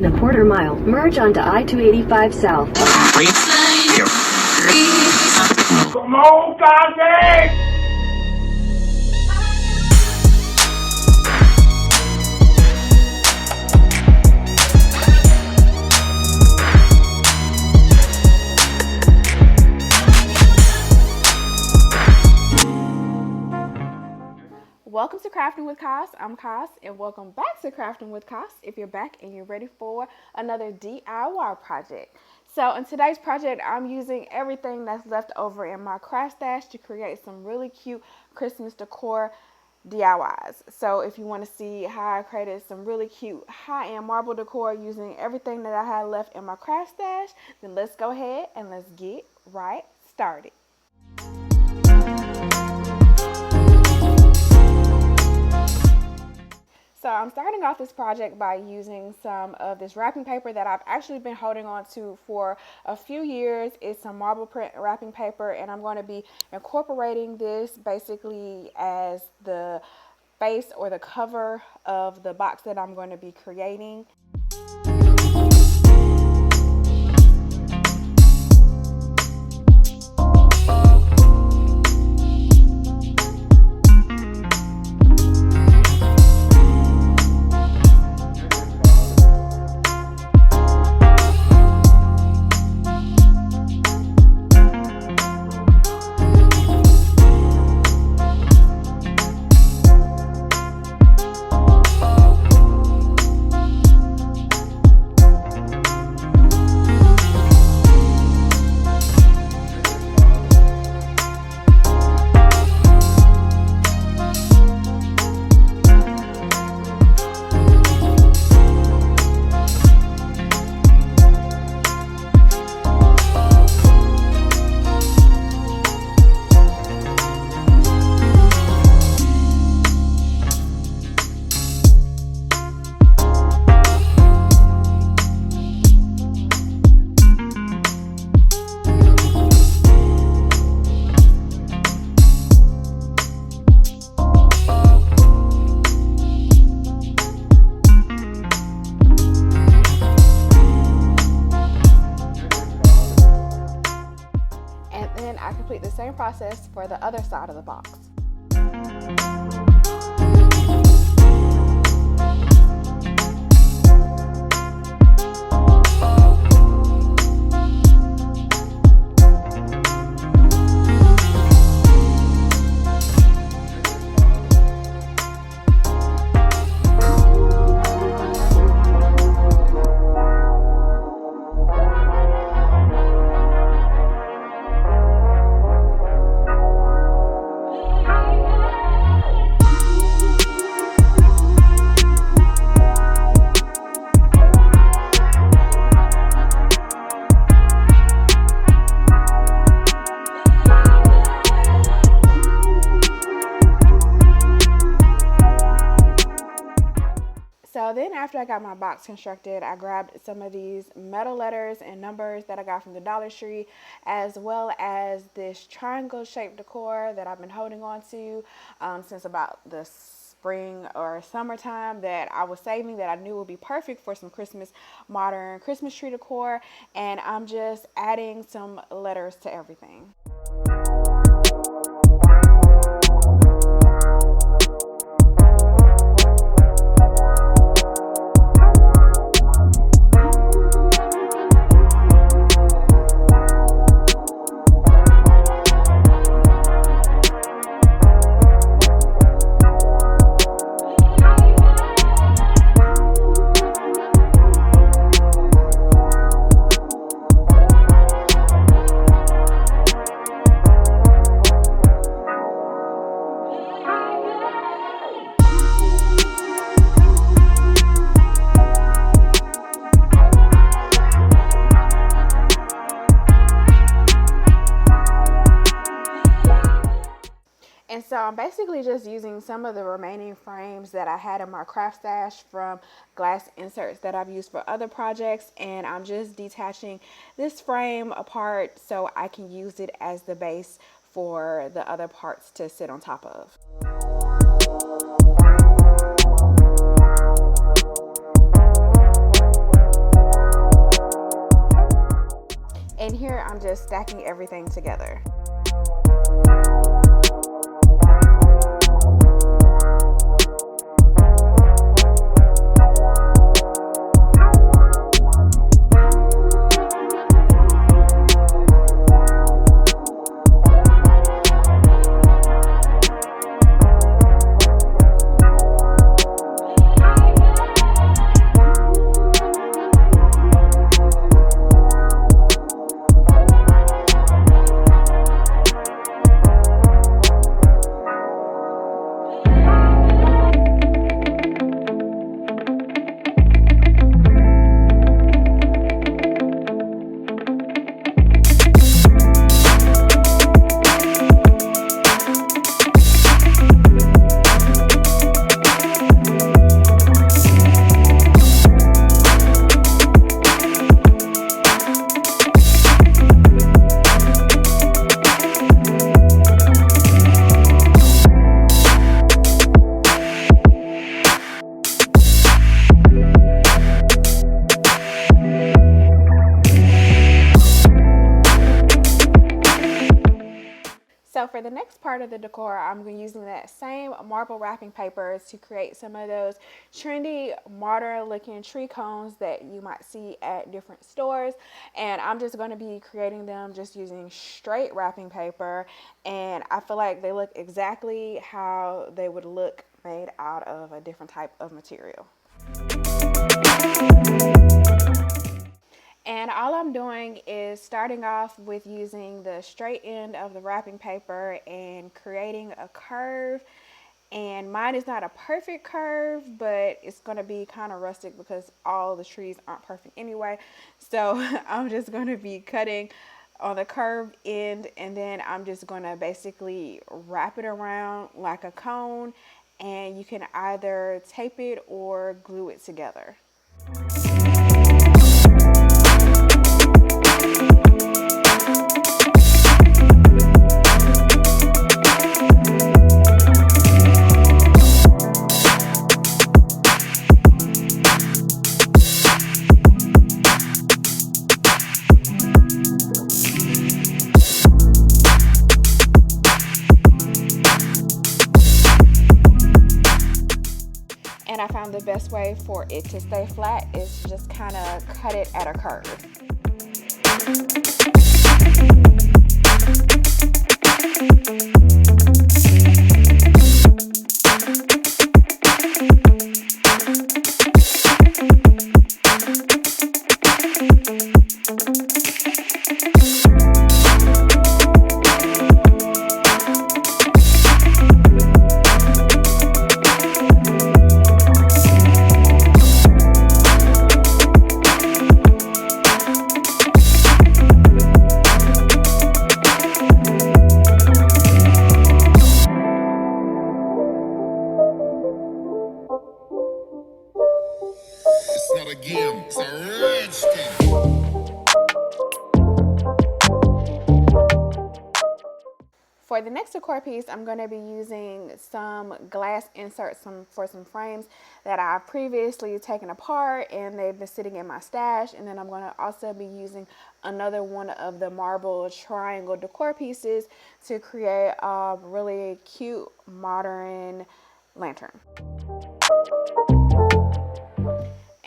In a quarter mile, merge onto I-285 South. Come on, Kanye! Welcome to Crafting with Cass. I'm Cass, and welcome back to Crafting with Cass if you're back and you're ready for another DIY project. So in today's project, I'm using everything that's left over in my craft stash to create some really cute Christmas decor DIYs. So if you want to see how I created some really cute high-end marble decor using everything that I had left in my craft stash, then let's go ahead and let's get right started. So I'm starting off this project by using some of this wrapping paper that I've actually been holding on to for a few years. It's some marble print wrapping paper, and I'm going to be incorporating this basically as the face or the cover of the box that I'm going to be creating. I complete the same process for the other side of the box. So then after I got my box constructed, I grabbed some of these metal letters and numbers that I got from the Dollar Tree, as well as this triangle shaped decor that I've been holding on to since about the spring or summertime, that I was saving, that I knew would be perfect for some modern Christmas tree decor. And I'm just adding some letters to everything. And so I'm basically just using some of the remaining frames that I had in my craft stash from glass inserts that I've used for other projects, and I'm just detaching this frame apart so I can use it as the base for the other parts to sit on top of. here, I'm just stacking everything together. So for the next part of the decor, I'm using that same marble wrapping paper to create some of those trendy, modern looking tree cones that you might see at different stores. And I'm just going to be creating them just using straight wrapping paper. And I feel like they look exactly how they would look made out of a different type of material. And all I'm doing is starting off with using the straight end of the wrapping paper and creating a curve. And mine is not a perfect curve, but it's going to be kind of rustic because all the trees aren't perfect anyway. So I'm just going to be cutting on the curved end, and then I'm just going to basically wrap it around like a cone, and you can either tape it or glue it together. And I found the best way for it to stay flat is just kind of cut it at a curve. For the next decor piece, I'm going to be using some glass inserts for some frames that I've previously taken apart and they've been sitting in my stash. And then I'm going to also be using another one of the marble triangle decor pieces to create a really cute modern lantern.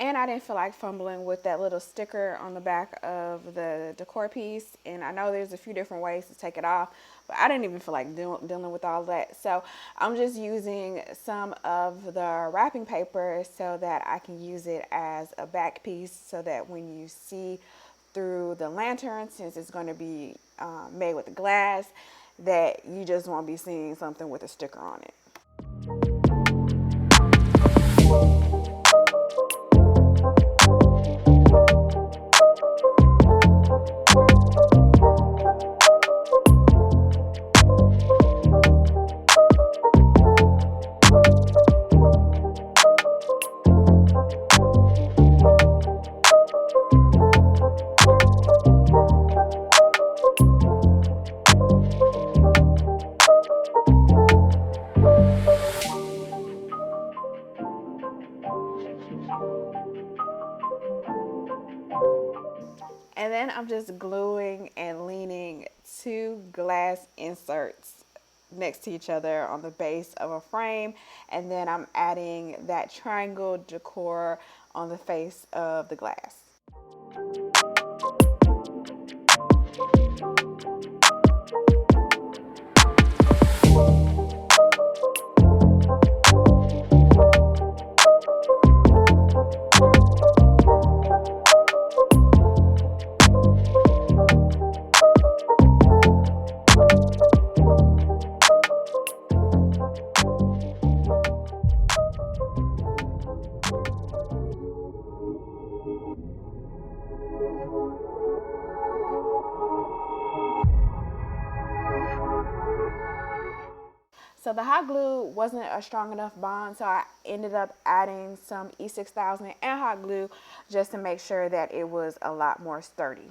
And I didn't feel like fumbling with that little sticker on the back of the decor piece. And I know there's a few different ways to take it off, but I didn't even feel like dealing with all that. So I'm just using some of the wrapping paper so that I can use it as a back piece, so that when you see through the lantern, since it's going to be made with glass, that you just won't be seeing something with a sticker on it. And then I'm just gluing and leaning 2 glass inserts next to each other on the base of a frame, and then I'm adding that triangle decor on the face of the glass. So the hot glue wasn't a strong enough bond, so I ended up adding some E6000 and hot glue just to make sure that it was a lot more sturdy.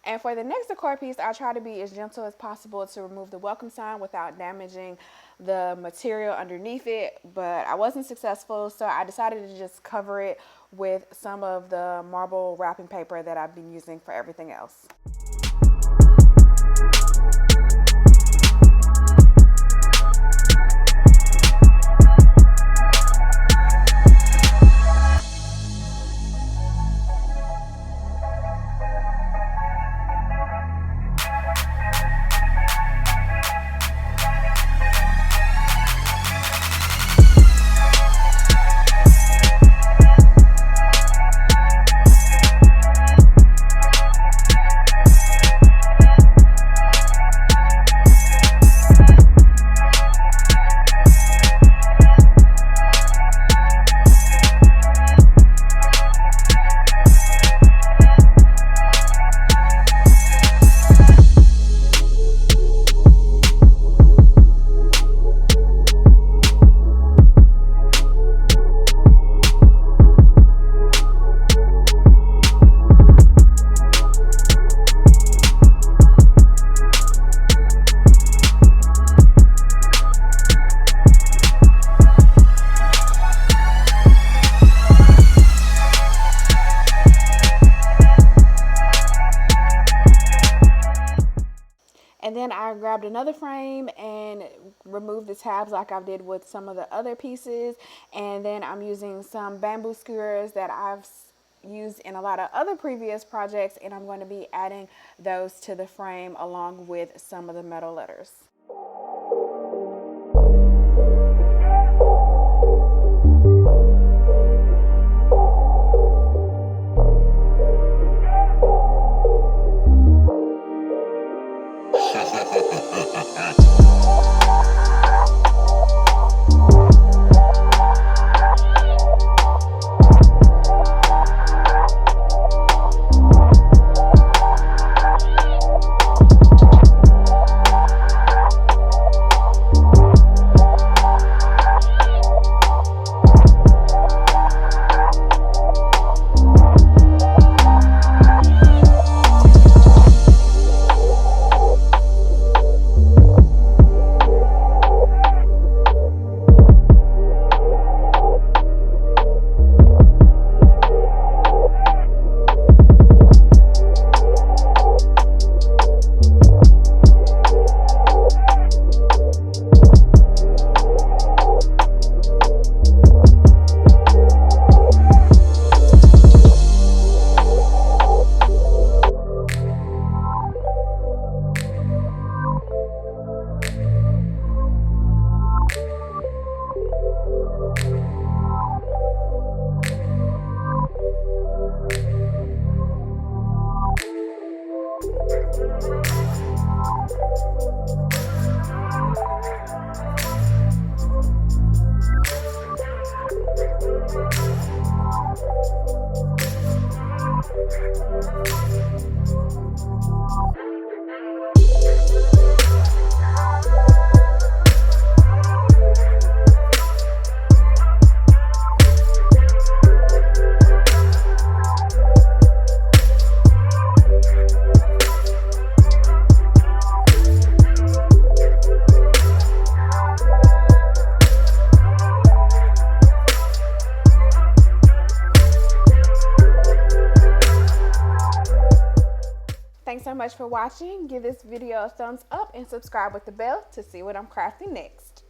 And for the next decor piece, I try to be as gentle as possible to remove the welcome sign without damaging the material underneath it, but I wasn't successful, so I decided to just cover it with some of the marble wrapping paper that I've been using for everything else. And then I grabbed another frame and removed the tabs like I did with some of the other pieces. And then I'm using some bamboo skewers that I've used in a lot of other previous projects, and I'm going to be adding those to the frame along with some of the metal letters. Thanks so much for watching. Give this video a thumbs up and subscribe with the bell to see what I'm crafting next.